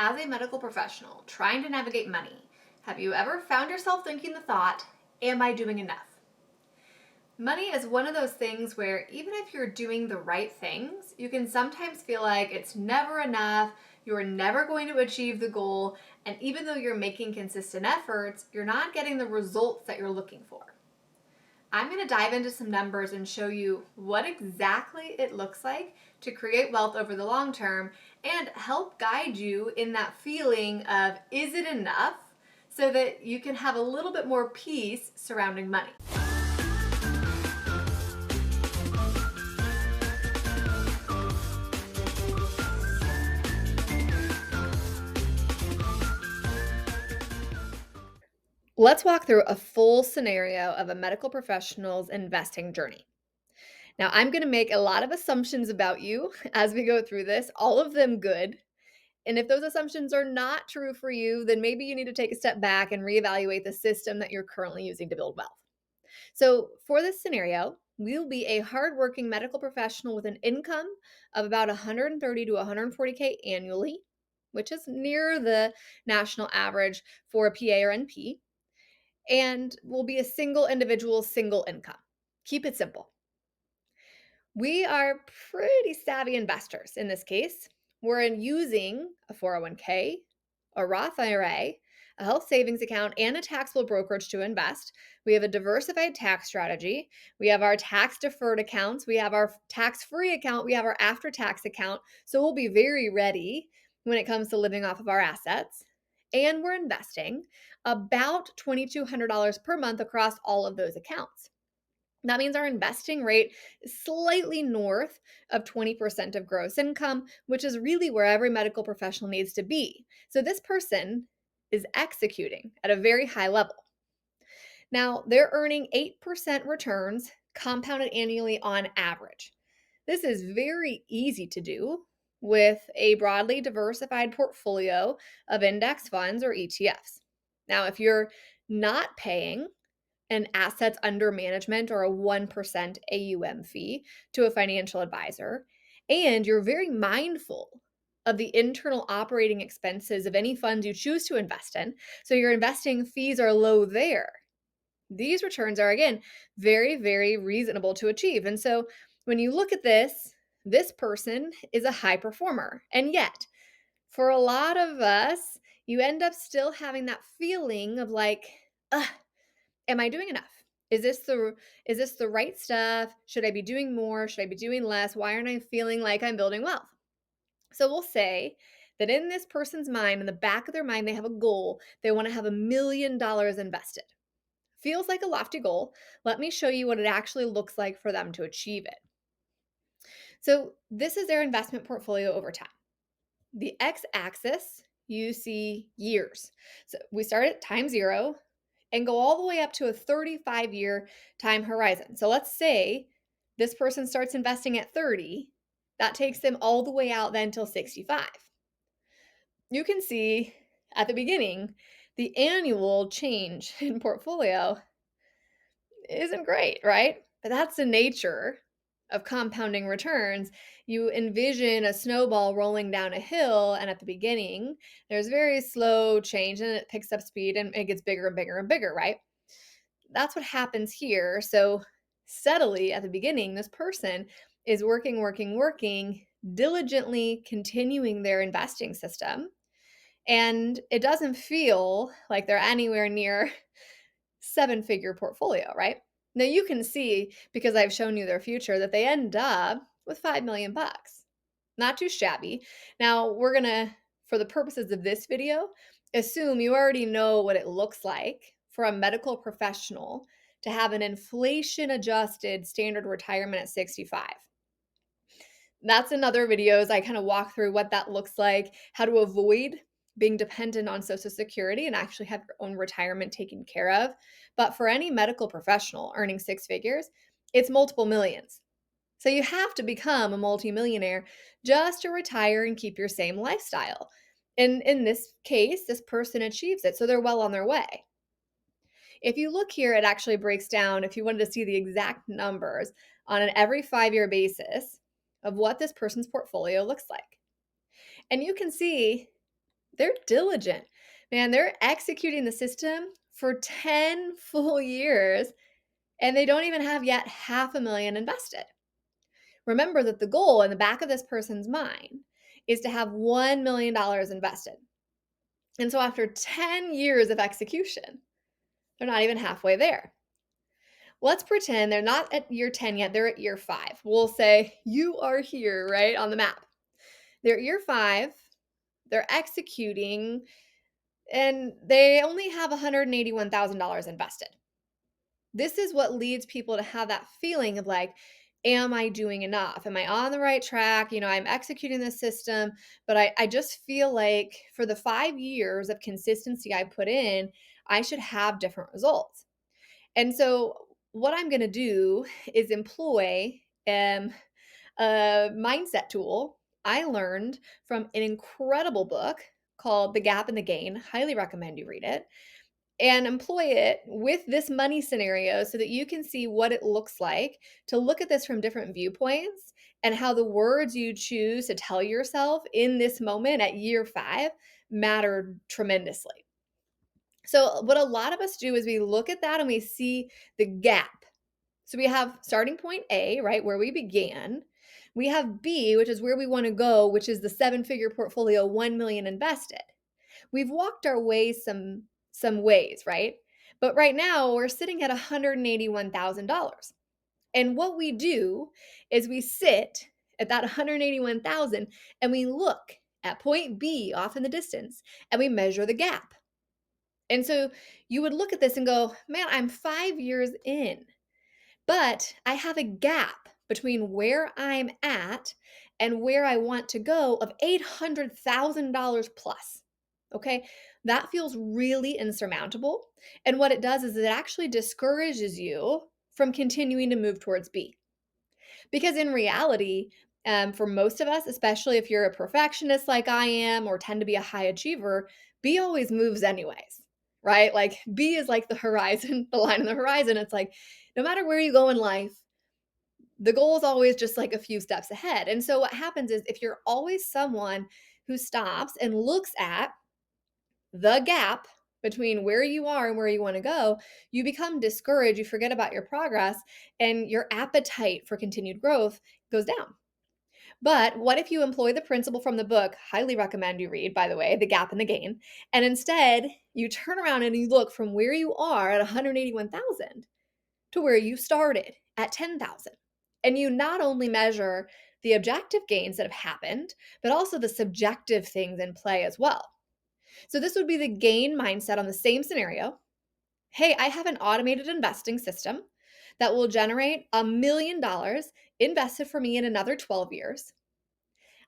As a medical professional trying to navigate money, have you ever found yourself thinking the thought, am I doing enough? Money is one of those things where even if you're doing the right things, you can sometimes feel like it's never enough, you're never going to achieve the goal, and even though you're making consistent efforts, you're not getting the results that you're looking for. I'm going to dive into some numbers and show you what exactly it looks like to create wealth over the long term and help guide you in that feeling of is it enough so that you can have a little bit more peace surrounding money. Let's walk through a full scenario of a medical professional's investing journey. Now, I'm going to make a lot of assumptions about you as we go through this, all of them good. And if those assumptions are not true for you, then maybe you need to take a step back and reevaluate the system that you're currently using to build wealth. So, for this scenario, we'll be a hardworking medical professional with an income of about 130 to 140K annually, which is near the national average for a PA or NP, and will be a single individual, single income. Keep it simple. We are pretty savvy investors in this case. We're using a 401k, a Roth IRA, a health savings account, and a taxable brokerage to invest. We have a diversified tax strategy. We have our tax deferred accounts. We have our tax free account. We have our after tax account. So we'll be very ready when it comes to living off of our assets. And we're investing about $2,200 per month across all of those accounts. That means our investing rate is slightly north of 20% of gross income, which is really where every medical professional needs to be. So this person is executing at a very high level. Now, they're earning 8% returns compounded annually on average. This is very easy to do with a broadly diversified portfolio of index funds or ETFs. Now, if you're not paying an assets under management or a 1% AUM fee to a financial advisor, and you're very mindful of the internal operating expenses of any funds you choose to invest in, so your investing fees are low there. These returns are, again, very, very reasonable to achieve. And so when you look at this person is a high performer. And yet, for a lot of us, you end up still having that feeling of like, am I doing enough? Is this the right stuff? Should I be doing more? Should I be doing less? Why aren't I feeling like I'm building wealth? So we'll say that in this person's mind, in the back of their mind, they have a goal. They want to have $1 million invested. Feels like a lofty goal. Let me show you what it actually looks like for them to achieve it. So this is their investment portfolio over time. The x-axis, you see years. So we start at time zero and go all the way up to a 35-year time horizon. So let's say this person starts investing at 30. That takes them all the way out then till 65. You can see at the beginning, the annual change in portfolio isn't great, right? But that's the nature of compounding returns. You envision a snowball rolling down a hill, and at the beginning, there's very slow change and it picks up speed and it gets bigger and bigger and bigger, right? That's what happens here. So, steadily at the beginning, this person is working, diligently continuing their investing system. And it doesn't feel like they're anywhere near seven-figure portfolio, right? Now you can see, because I've shown you their future, that they end up with 5 million bucks. Not too shabby. Now we're going to, for the purposes of this video, assume you already know what it looks like for a medical professional to have an inflation adjusted standard retirement at 65. That's in other videos. I kind of walk through what that looks like, how to avoid being dependent on Social Security and actually have your own retirement taken care of. But for any medical professional earning six figures, it's multiple millions. So you have to become a multimillionaire just to retire and keep your same lifestyle. And in this case, this person achieves it. So they're well on their way. If you look here, it actually breaks down, if you wanted to see the exact numbers on an every 5-year basis of what this person's portfolio looks like. And you can see They're diligent. Man, they're executing the system for 10 full years and they don't even have yet half a million invested. Remember that the goal in the back of this person's mind is to have $1 million invested. And so after 10 years of execution, they're not even halfway there. Let's pretend they're not at year 10 yet, they're at year 5. We'll say, you are here, right, on the map. They're at year 5, they're executing, and they only have $181,000 invested. This is what leads people to have that feeling of like, am I doing enough? Am I on the right track? I'm executing this system, but I just feel like for the 5 years of consistency I put in, I should have different results. And so, what I'm going to do is employ a mindset tool I learned from an incredible book called The Gap and the Gain. Highly recommend you read it and employ it with this money scenario so that you can see what it looks like to look at this from different viewpoints and how the words you choose to tell yourself in this moment at year 5 matter tremendously. So, what a lot of us do is we look at that and we see the gap. So, we have starting point A, right, where we began. We have B, which is where we want to go, which is the 7-figure portfolio, 1 million invested. We've walked our way some ways, right? But right now we're sitting at $181,000. And what we do is we sit at that 181,000 and we look at point B off in the distance and we measure the gap. And so you would look at this and go, "Man, I'm 5 years in, but I have a gap between where I'm at and where I want to go of $800,000 plus." Okay, that feels really insurmountable. And what it does is it actually discourages you from continuing to move towards B. Because in reality, for most of us, especially if you're a perfectionist like I am or tend to be a high achiever, B always moves anyways, right? Like B is like the horizon, the line on the horizon. It's like no matter where you go in life, the goal is always just like a few steps ahead. And so what happens is if you're always someone who stops and looks at the gap between where you are and where you want to go, you become discouraged, you forget about your progress, and your appetite for continued growth goes down. But what if you employ the principle from the book, highly recommend you read, by the way, The Gap and the Gain, and instead you turn around and you look from where you are at 181,000 to where you started at 10,000. And you not only measure the objective gains that have happened, but also the subjective things in play as well. So this would be the gain mindset on the same scenario. Hey, I have an automated investing system that will generate $1 million invested for me in another 12 years.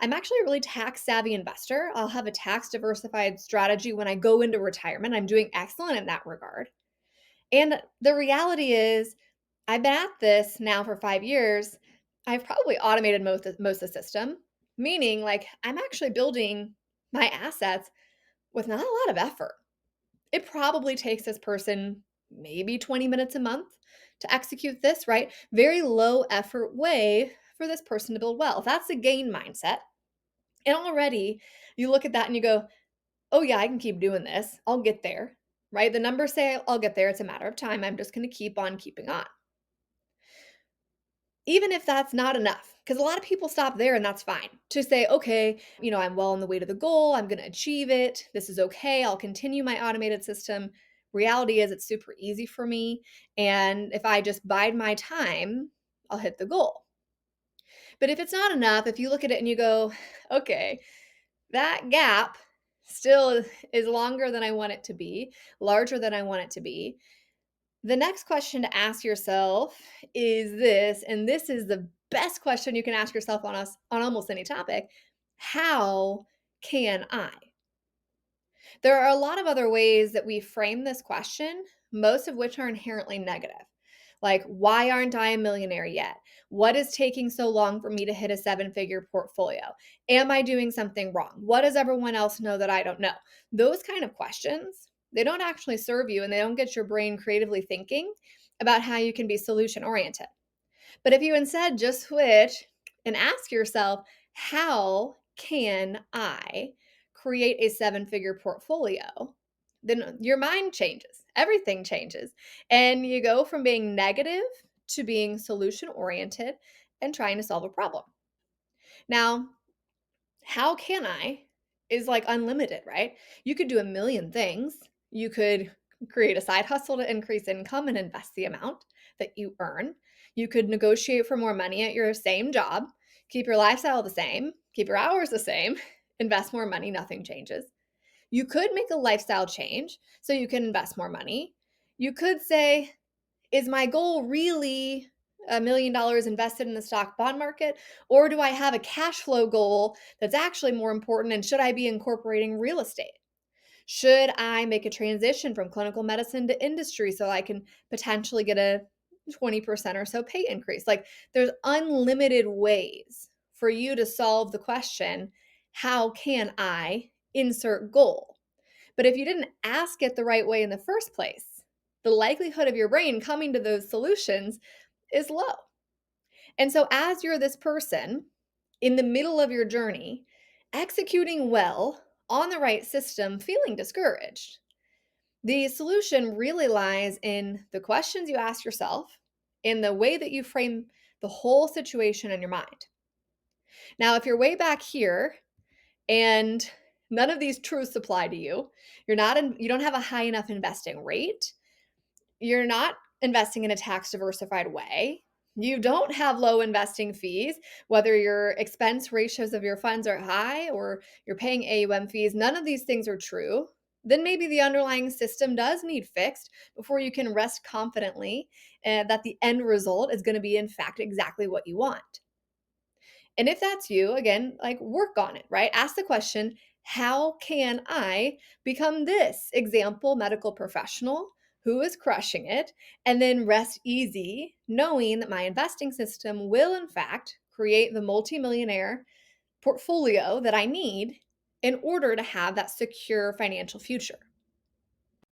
I'm actually a really tax savvy investor. I'll have a tax diversified strategy when I go into retirement. I'm doing excellent in that regard. And the reality is, I've been at this now for 5 years. I've probably automated most of the system, meaning like I'm actually building my assets with not a lot of effort. It probably takes this person maybe 20 minutes a month to execute this, right? Very low effort way for this person to build wealth. That's a gain mindset. And already you look at that and you go, oh, yeah, I can keep doing this. I'll get there, right? The numbers say I'll get there. It's a matter of time. I'm just going to keep on keeping on. Even if that's not enough, because a lot of people stop there and that's fine to say, okay, I'm well on the way to the goal. I'm going to achieve it. This is okay. I'll continue my automated system. Reality is it's super easy for me. And if I just bide my time, I'll hit the goal. But if it's not enough, if you look at it and you go, okay, that gap still is longer than I want it to be, larger than I want it to be. The next question to ask yourself is this, and this is the best question you can ask yourself on almost any topic. How can I? There are a lot of other ways that we frame this question, most of which are inherently negative. Like, why aren't I a millionaire yet? What is taking so long for me to hit a 7-figure portfolio? Am I doing something wrong? What does everyone else know that I don't know? Those kind of questions, they don't actually serve you and they don't get your brain creatively thinking about how you can be solution oriented. But if you instead just switch and ask yourself, how can I create a seven-figure portfolio, then your mind changes. Everything changes. And you go from being negative to being solution oriented and trying to solve a problem. Now, how can I is like unlimited, right? You could do a million things. You could create a side hustle to increase income and invest the amount that you earn. You could negotiate for more money at your same job, keep your lifestyle the same, keep your hours the same, invest more money, nothing changes. You could make a lifestyle change so you can invest more money. You could say, is my goal really $1 million invested in the stock bond market? Or do I have a cash flow goal that's actually more important? And should I be incorporating real estate? Should I make a transition from clinical medicine to industry so I can potentially get a 20% or so pay increase? Like there's unlimited ways for you to solve the question, how can I insert goal? But if you didn't ask it the right way in the first place, the likelihood of your brain coming to those solutions is low. And so, as you're this person in the middle of your journey, executing well on the right system, feeling discouraged, the solution really lies in the questions you ask yourself, in the way that you frame the whole situation in your mind. Now, if you're way back here and none of these truths apply to you, you don't have a high enough investing rate, you're not investing in a tax diversified way, you don't have low investing fees, whether your expense ratios of your funds are high or you're paying AUM fees, none of these things are true, then maybe the underlying system does need fixed before you can rest confidently that the end result is going to be, in fact, exactly what you want. And if that's you, again, like work on it, right? Ask the question, how can I become this example medical professional who is crushing it? And then rest easy, knowing that my investing system will, in fact, create the multimillionaire portfolio that I need in order to have that secure financial future.